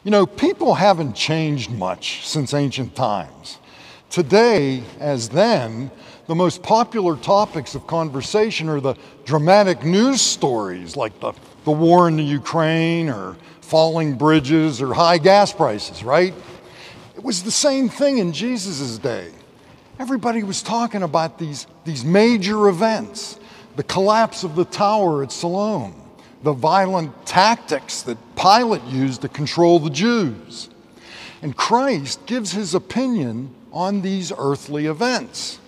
You know, people haven't changed much since ancient times. Today, as then, the most popular topics of conversation are the dramatic news stories like the war in the Ukraine or falling bridges or high gas prices, right? It was the same thing in Jesus' day. Everybody was talking about these major events, the collapse of the tower at Siloam, the violent tactics that Pilate used to control the Jews. And Christ gives his opinion on these earthly events.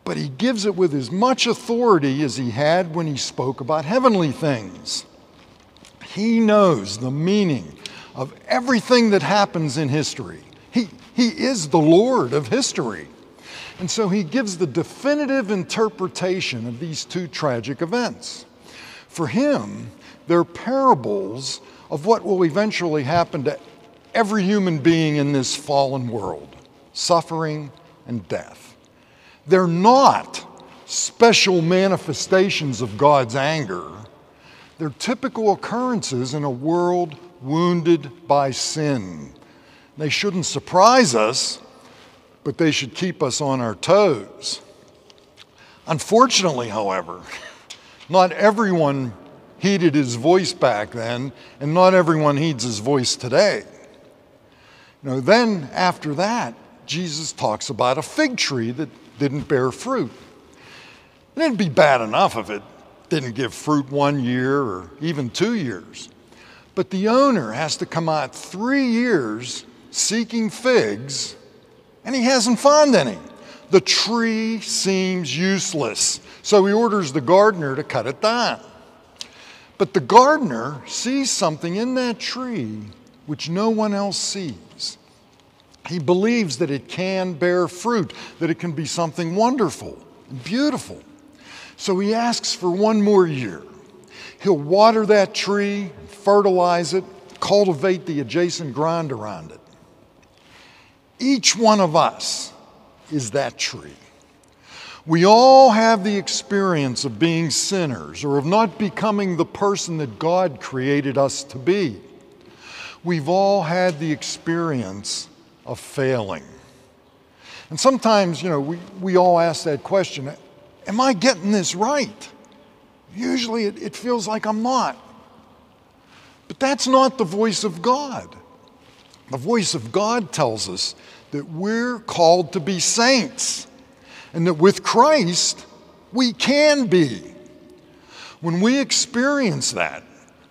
But he gives it with as much authority as he had when he spoke about heavenly things. He knows the meaning of everything that happens in history. He is the Lord of history. And so he gives the definitive interpretation of these two tragic events. For him, they're parables of what will eventually happen to every human being in this fallen world: suffering and death. They're not special manifestations of God's anger. They're typical occurrences in a world wounded by sin. They shouldn't surprise us, but they should keep us on our toes. Unfortunately, however, not everyone heeded his voice back then, and not everyone heeds his voice today. Then after that, Jesus talks about a fig tree that didn't bear fruit. And it'd be bad enough if it didn't give fruit 1 year or even 2 years. But the owner has to come out 3 years seeking figs, and he hasn't found any. The tree seems useless, so he orders the gardener to cut it down. But the gardener sees something in that tree which no one else sees. He believes that it can bear fruit, that it can be something wonderful and beautiful. So he asks for 1 more year. He'll water that tree, fertilize it, cultivate the adjacent ground around it. Each one of us is that tree. We all have the experience of being sinners or of not becoming the person that God created us to be. We've all had the experience of failing. And sometimes, we all ask that question, am I getting this right? Usually it feels like I'm not. But that's not the voice of God. The voice of God tells us that we're called to be saints, and that with Christ, we can be. When we experience that,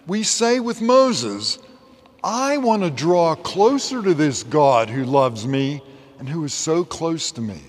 we say with Moses, I want to draw closer to this God who loves me and who is so close to me.